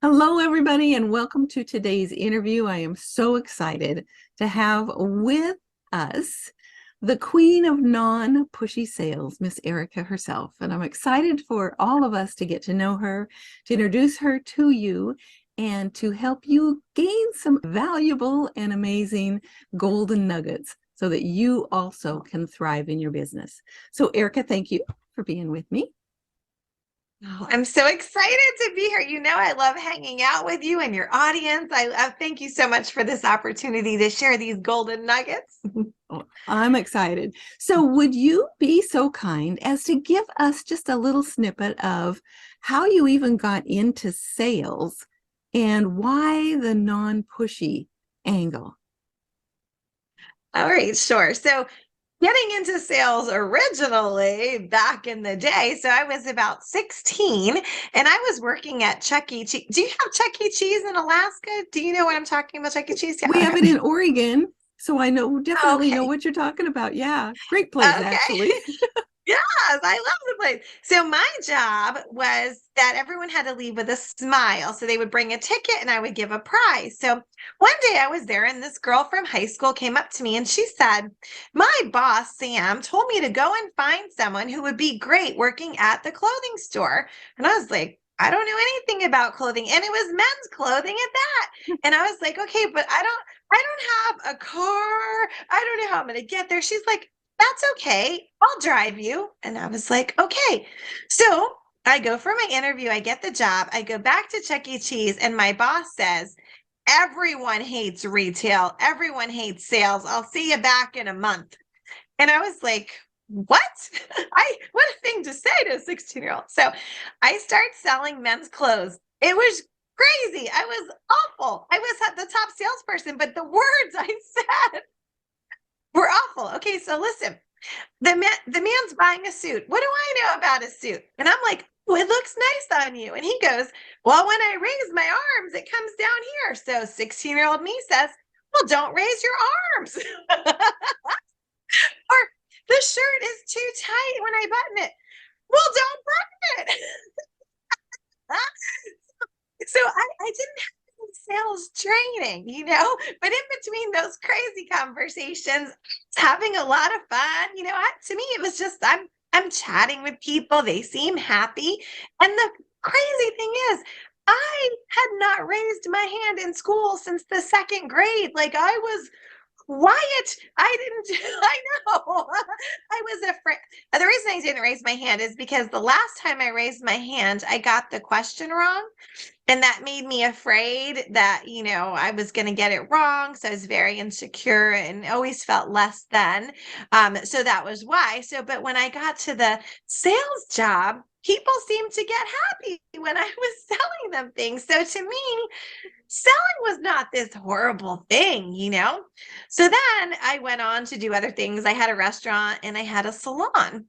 Hello, everybody, and welcome to today's interview. I am so excited to have with us the queen of non-pushy sales, Miss Erika herself. And I'm excited for all of us to get to know her, to introduce her to you, and to help you gain some valuable and amazing golden nuggets so that you also can thrive in your business. So, Erika, thank you for being with me. Oh, I'm so excited to be here. I love hanging out with you and your audience. I thank you so much for this opportunity to share these golden nuggets. Oh, I'm excited. So, would you be so kind as to give us just a little snippet of how you even got into sales and why the non-pushy angle? All right, sure. So, getting into sales originally back in the day, so I was about 16 and I was working at Chuck E. Cheese. Do you have Chuck E. Cheese in Alaska? Do you know what I'm talking about, Chuck E. Cheese? Yeah, We have okay. it in Oregon, so I know definitely know Okay. what you're talking about. Yeah, great place Okay. actually. Yes, I love the place. So my job was that everyone had to leave with a smile. So they would bring a ticket and I would give a prize. So one day I was there and this girl from high school came up to me and she said, "My boss, Sam, told me to go and find someone who would be great working at the clothing store." And I was like, "I don't know anything about clothing." And it was men's clothing at that. And I was like, "Okay, but I don't have a car. I don't know how I'm going to get there." She's like, "That's okay. I'll drive you." And I was like, "Okay." So I go for my interview. I get the job. I go back to Chuck E. Cheese, and my boss says, "Everyone hates retail. Everyone hates sales. I'll see you back in a month." And I was like, "What?" What a thing to say to a 16-year-old. So I start selling men's clothes. It was crazy. I was awful. I was at the top salesperson, but the words I said were awful. Okay, so listen. The man's buying a suit. What do I know about a suit? And I'm like, "Oh, it looks nice on you." And he goes, "Well, when I raise my arms, it comes down here." So 16-year-old me says, "Well, don't raise your arms." Or, "The shirt is too tight when I button it." "Well, don't button it." So I didn't have any sales training. But in between those crazy conversations, having a lot of fun. To me, it was just I'm chatting with people. They seem happy. And the crazy thing is, I had not raised my hand in school since the second grade. Like I was quiet. I didn't, I know. I was afraid. The reason I didn't raise my hand is because the last time I raised my hand, I got the question wrong. And that made me afraid that, I was going to get it wrong. So I was very insecure and always felt less than. So that was why. So, but when I got to the sales job, people seemed to get happy when I was selling them things. So to me, selling was not this horrible thing. So then I went on to do other things. I had a restaurant and I had a salon.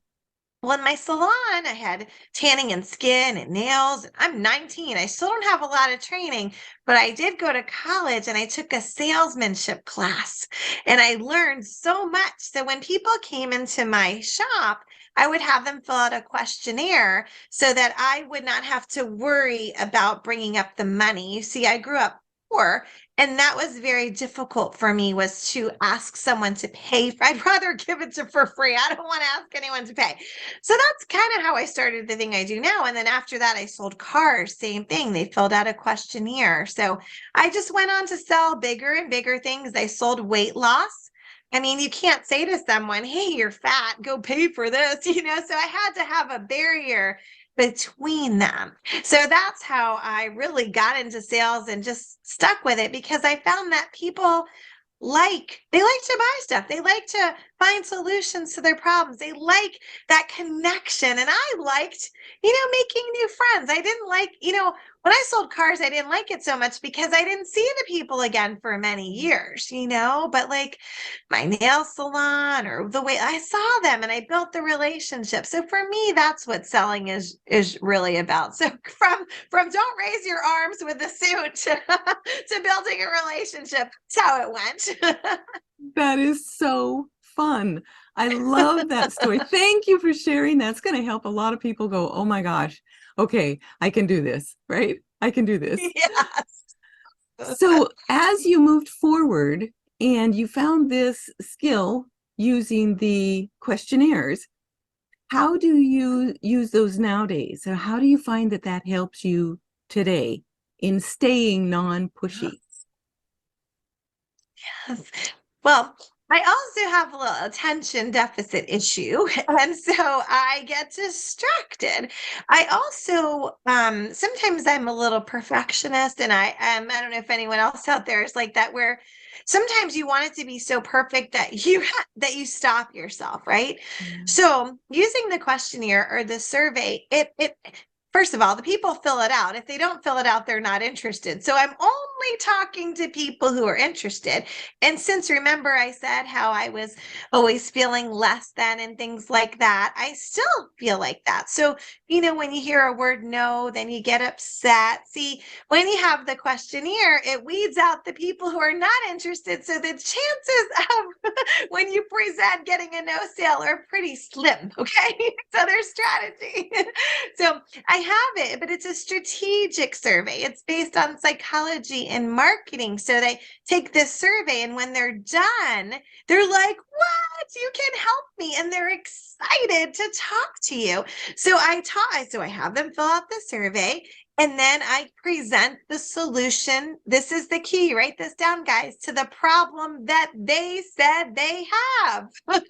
Well, in my salon, I had tanning and skin and nails. I'm 19. I still don't have a lot of training, but I did go to college and I took a salesmanship class and I learned so much. So when people came into my shop, I would have them fill out a questionnaire so that I would not have to worry about bringing up the money. You see, I grew up poor and that was very difficult for me was to ask someone to pay. I'd rather give it to for free. I don't want to ask anyone to pay. So that's kind of how I started the thing I do now. And then after that, I sold cars, same thing. They filled out a questionnaire. So I just went on to sell bigger and bigger things. I sold weight loss. I mean, you can't say to someone, "Hey, you're fat, go pay for this," So I had to have a barrier between them. So that's how I really got into sales and just stuck with it because I found that people they like to buy stuff. They like to find solutions to their problems. They like that connection. And I liked, making new friends. I didn't when I sold cars, I didn't like it so much because I didn't see the people again for many years. But like my nail salon or the way I saw them and I built the relationship. So for me, that's what selling is really about. So from don't raise your arms with a suit to building a relationship, that's how it went. That is so fun. I love that story. Thank you for sharing. That's going to help a lot of people go, oh my gosh, okay, I can do this, right? I can do this. Yes. So as you moved forward and you found this skill using the questionnaires, how do you use those nowadays? So how do you find that that helps you today in staying non-pushy? Yes. Well, I also have a little attention deficit issue, and so I get distracted. I also sometimes I'm a little perfectionist, and I don't know if anyone else out there is like that, where sometimes you want it to be so perfect that that you stop yourself, right? Yeah. So using the questionnaire or the survey, it first of all, the people fill it out. If they don't fill it out, they're not interested. So I'm only talking to people who are interested. And since remember, I said how I was always feeling less than and things like that, I still feel like that. So, when you hear a word no, then you get upset. See, when you have the questionnaire, it weeds out the people who are not interested. So the chances of when you present getting a no sale are pretty slim. Okay. So there's strategy. So I have it, but it's a strategic survey. It's based on psychology and marketing. So they take this survey, and when they're done, they're like, what? You can help me. And they're excited to talk to you. So I have them fill out the survey, and then I present the solution. This is the key. Write this down, guys, to the problem that they said they have. And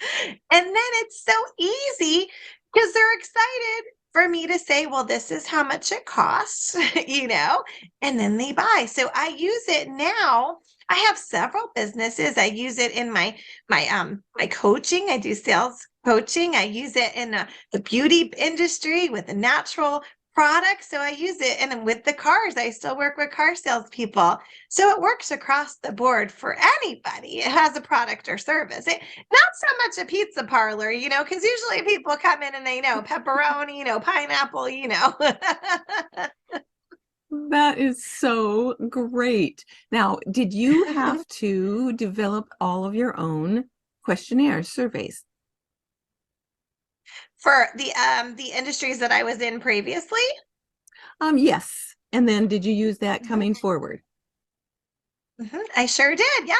then it's so easy because they're excited for me to say, well, this is how much it costs, and then they buy. So I use it now. I have several businesses. I use it in my coaching. I do sales coaching. I use it in the beauty industry with the natural products. So I use it, and with the cars, I still work with car salespeople. So it works across the board for anybody. It has a product or service. Not so much a pizza parlor, because usually people come in and they know pepperoni, pineapple. That is so great. Now, did you have to develop all of your own questionnaire surveys? For the industries that I was in previously. Yes. And then did you use that Mhm. coming forward? I sure did. Yep.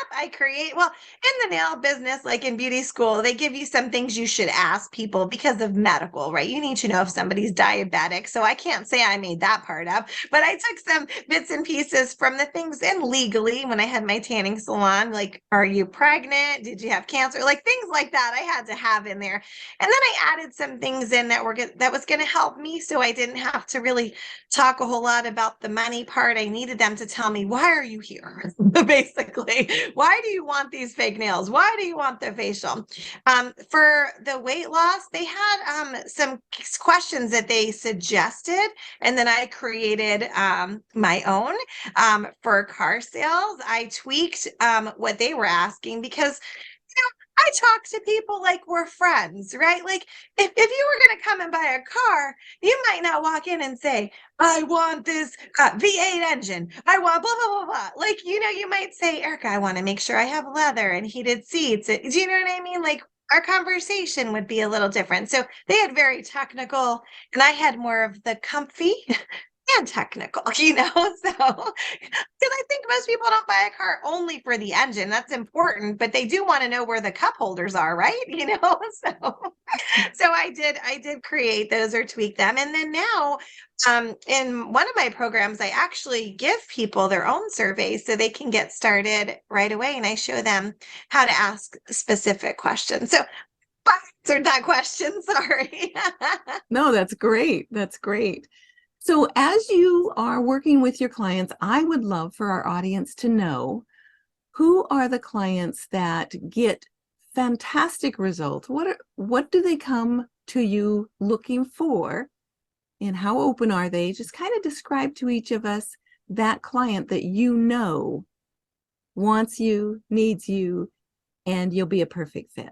Well, in the nail business, like in beauty school, they give you some things you should ask people because of medical, right? You need to know if somebody's diabetic. So I can't say I made that part up, but I took some bits and pieces from the things, and legally when I had my tanning salon, like, are you pregnant? Did you have cancer? Like things like that I had to have in there. And then I added some things in that was going to help me. So I didn't have to really talk a whole lot about the money part. I needed them to tell me, why are you here? Basically, why do you want these fake nails? Why do you want the facial? For the weight loss, they had some questions that they suggested, and then I created my own. For car sales, I tweaked what they were asking because I talk to people like we're friends, right? Like if you were going to come and buy a car, you might not walk in and say, I want this V8 engine. I want blah, blah, blah, blah. Like, you might say, Erica, I want to make sure I have leather and heated seats. Do you know what I mean? Like our conversation would be a little different. So they had very technical, and I had more of the comfy and technical, So, because I think most people don't buy a car only for the engine. That's important, but they do want to know where the cup holders are, right? So I did create those or tweak them. And then now, in one of my programs, I actually give people their own surveys so they can get started right away. And I show them how to ask specific questions. So answered that question, sorry. No, that's great. That's great. So as you are working with your clients, I would love for our audience to know who are the clients that get fantastic results? What do they come to you looking for? And how open are they? Just kind of describe to each of us that client that you know wants you, needs you, and you'll be a perfect fit.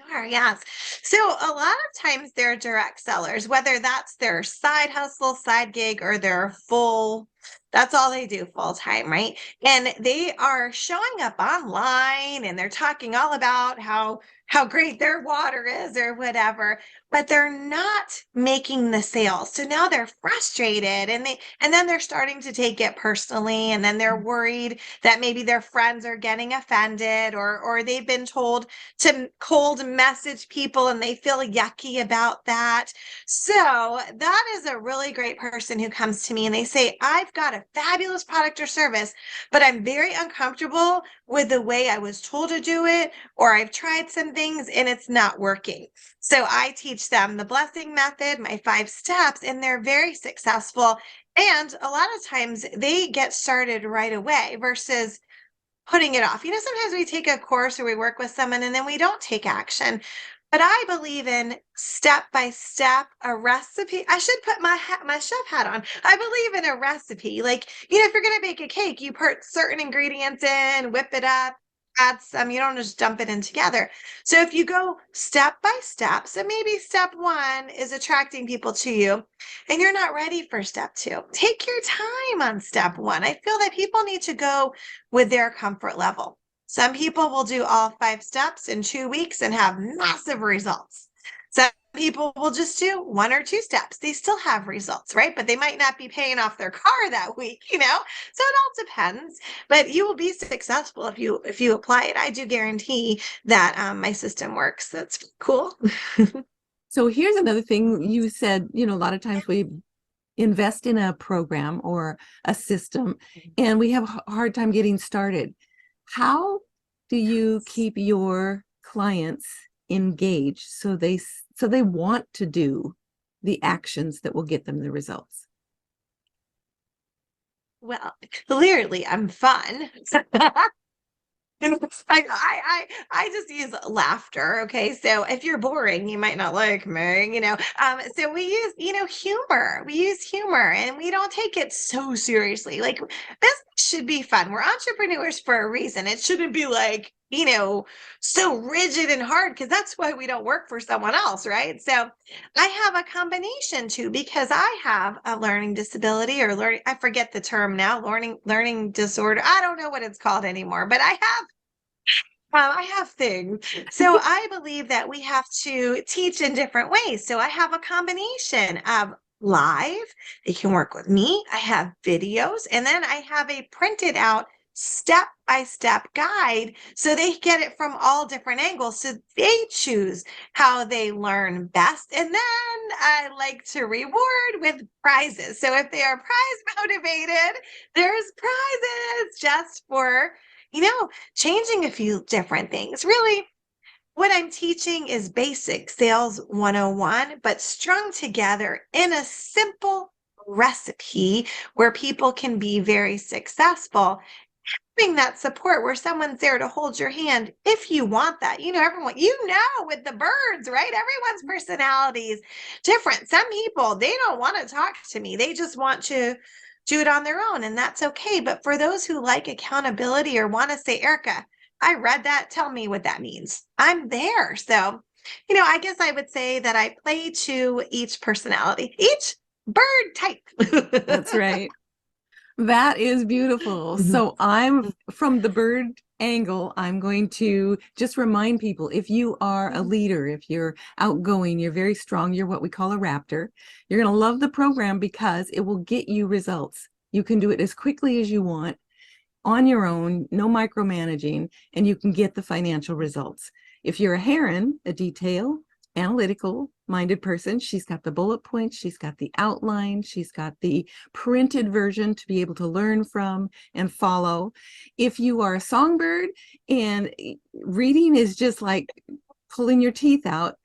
Sure, yes. So a lot of times they're direct sellers, whether that's their side hustle, side gig, or their that's all they do full time, right? And they are showing up online, and they're talking all about how great their water is or whatever, but they're not making the sales. So now they're frustrated and then they're starting to take it personally, and then they're worried that maybe their friends are getting offended, or they've been told to cold message people and they feel yucky about that. So that is a really great person who comes to me and they say, I've got a fabulous product or service, but I'm very uncomfortable with the way I was told to do it, or I've tried some things and it's not working. So I teach them the blessing method, my 5 steps, and they're very successful. And a lot of times they get started right away versus putting it off. Sometimes we take a course or we work with someone and then we don't take action. But I believe in step by step, a recipe. I should put my chef hat on. I believe in a recipe. Like, if you're going to bake a cake, you put certain ingredients in, whip it up, add some, you don't just dump it in together. So if you go step by step, so maybe step 1 is attracting people to you and you're not ready for step 2. Take your time on step 1. I feel that people need to go with their comfort level. Some people will do all 5 steps in 2 weeks and have massive results. Some people will just do 1 or 2 steps. They still have results, right? But they might not be paying off their car that week, So it all depends. But you will be successful if you apply it. I do guarantee that my system works. That's cool. So here's another thing you said, a lot of times we invest in a program or a system and we have a hard time getting started. How do you keep your clients engaged so they want to do the actions that will get them the results? Well, clearly I'm fun. I just use laughter. Okay. So if you're boring, you might not like me. So we use, humor. We use humor and we don't take it so seriously. Like, business should be fun. We're entrepreneurs for a reason. It shouldn't be like, so rigid and hard, because that's why we don't work for someone else. Right. So I have a combination too, because I have a learning disability or I forget the term now, learning disorder. I don't know what it's called anymore, but I have things. So I believe that we have to teach in different ways. So I have a combination of live, they can work with me. I have videos, and then I have a printed out step-by-step guide so they get it from all different angles. So they choose how they learn best. And then I like to reward with prizes. So if they are prize motivated, there's prizes just for changing a few different things. Really, what I'm teaching is basic sales 101, but strung together in a simple recipe where people can be very successful. Having that support where someone's there to hold your hand if you want that. Everyone, with the birds, right? Everyone's personality is different. Some people, they don't want to talk to me. They just want to do it on their own, and that's okay. But for those who like accountability or want to say, Erika, I read that, tell me what that means, I'm there. So, I guess I would say that I play to each personality, each bird type. That's right. That is beautiful. So I'm from the bird angle, I'm going to just remind people, if you are a leader, if you're outgoing, you're very strong, you're what we call a raptor, you're going to love the program because it will get you results. You can do it as quickly as you want on your own, no micromanaging, and you can get the financial results. If you're a heron, a detail, analytical minded person, she's got the bullet points, she's got the outline, she's got the printed version to be able to learn from and follow. If you are a songbird and reading is just like pulling your teeth out,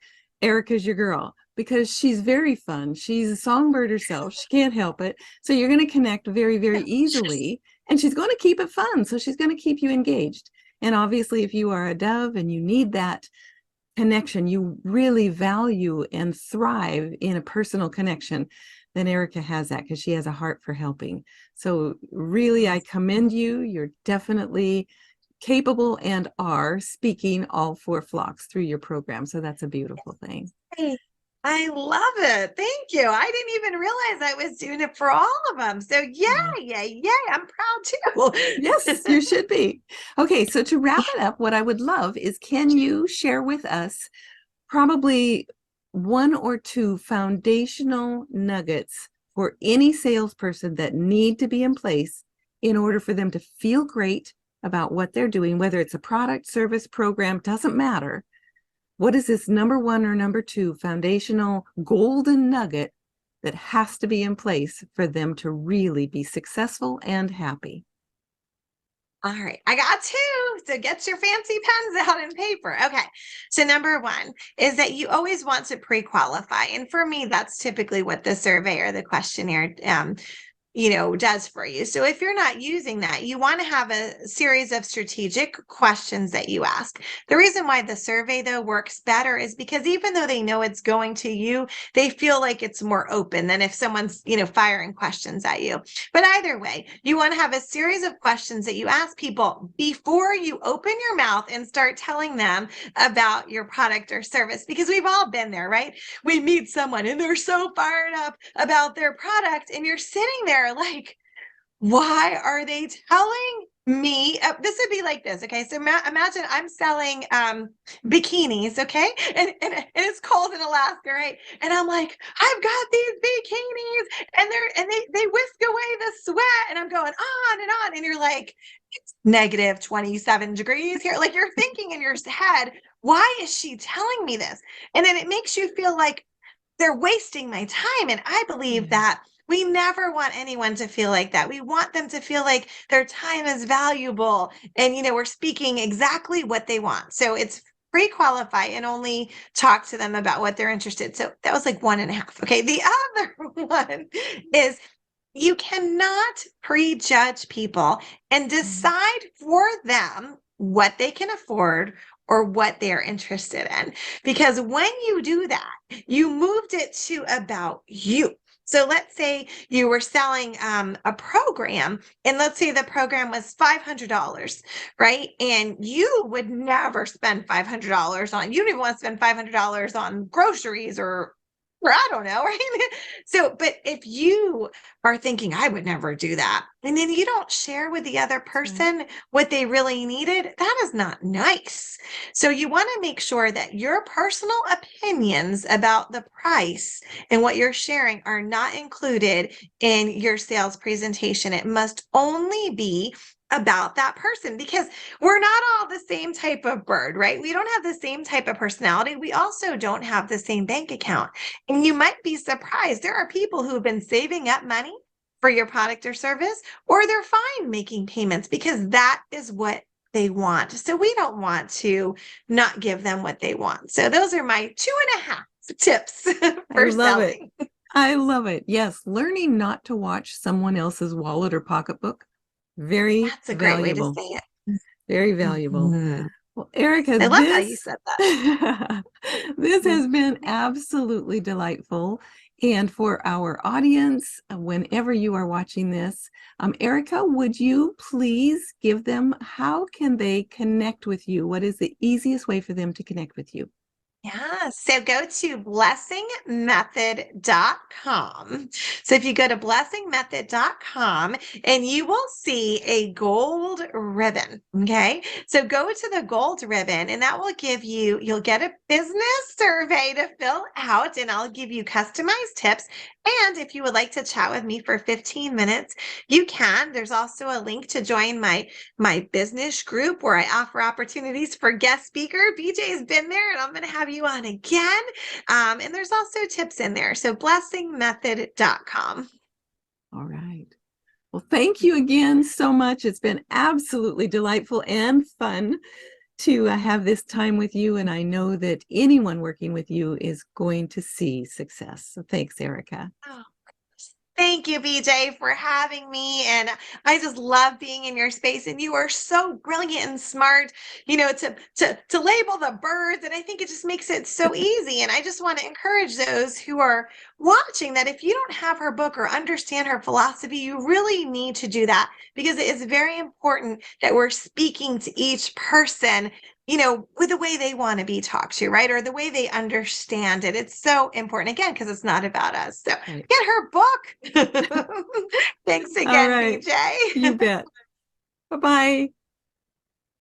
Erika's your girl, because she's very fun. She's a songbird herself. She can't help it. So you're going to connect very, very easily, and she's going to keep it fun. So she's going to keep you engaged. And obviously, if you are a dove and you need that connection, you really value and thrive in a personal connection, then Erika has that because she has a heart for helping. So really, I commend you. You're definitely capable and are speaking all 4 flocks through your program. So that's a beautiful thing. I love it. Thank you. I didn't even realize I was doing it for all of them. So Yeah. yay. I'm proud Yes, too. you should be. Okay, so to wrap it up, what I would love is can you share with us probably one or two foundational nuggets for any salesperson that need to be in place in order for them to feel great about what they're doing, whether it's a product, service, program, doesn't matter. What is this number one or number two foundational golden nugget that has to be in place for them to really be successful and happy? All right, I got two. So get your fancy pens out and paper. Okay. So number one is that you always want to pre-qualify. And for me, that's typically what the survey or the questionnaire does for you. So if you're not using that, you want to have a series of strategic questions that you ask. The reason why the survey though works better is because even though they know it's going to you, they feel like it's more open than if someone's, firing questions at you. But either way, you want to have a series of questions that you ask people before you open your mouth and start telling them about your product or service, because we've all been there, right? We meet someone and they're so fired up about their product and you're sitting there like, why are they telling me? This would be like this. Okay. So imagine I'm selling bikinis. Okay. And it's cold in Alaska. Right. And I'm like, I've got these bikinis and they whisk away the sweat. And I'm going on and on. And you're like, it's negative 27 degrees here. Like you're thinking in your head, why is she telling me this? And then it makes you feel like they're wasting my time. And I believe that we never want anyone to feel like that. We want them to feel like their time is valuable and, we're speaking exactly what they want. So it's pre-qualify and only talk to them about what they're interested. So that was like one and a half. Okay. The other one is you cannot prejudge people and decide for them what they can afford or what they're interested in. Because when you do that, you moved it to about you. So let's say you were selling a program, and let's say the program was $500, right? And you would never spend $500 on, you don't even want to spend $500 on groceries or I don't know, right? So, but if you are thinking, I would never do that, and then you don't share with the other person what they really needed, that is not nice. So you want to make sure that your personal opinions about the price and what you're sharing are not included in your sales presentation. It must only be about that person, because we're not all the same type of bird, right? We don't have the same type of personality. We also don't have the same bank account. And you might be surprised. There are people who have been saving up money for your product or service, or they're fine making payments because that is what they want. So we don't want to not give them what they want. So those are my 2.5 tips I for love it. selling. I love it. Yes, learning not to watch someone else's wallet or pocketbook, very That's a great way to valuable. say it. Very valuable. Mhm. Well, Erika, I love how you this said that. this has been absolutely delightful. And for our audience, whenever you are watching this, Erika, would you please give them how can they connect with you? What is the easiest way for them to connect with you? Yeah, so go to blessingmethod.com. So if you go to blessingmethod.com and you will see a gold ribbon. Okay. So go to the gold ribbon and that will give you, you'll get a business survey to fill out and I'll give you customized tips. And if you would like to chat with me for 15 minutes, you can. There's also a link to join my business group where I offer opportunities for guest speaker. BJ's been there and I'm going to have you on again. And there's also tips in there. So blessingmethod.com. All right. Well, thank you again so much. It's been absolutely delightful and fun to have this time with you. And I know that anyone working with you is going to see success. So thanks, Erika. Oh, thank you, BJ, for having me. And I just love being in your space. And you are so brilliant and smart, to label the birds. And I think it just makes it so easy. And I just want to encourage those who are watching that if you don't have her book or understand her philosophy, you really need to do that, because it is very important that we're speaking to each person with the way they want to be talked to, right? Or the way they understand it. It's so important, again, because it's not about us. So Right. get her book. Thanks All again, right. BJ. You bet. Bye-bye.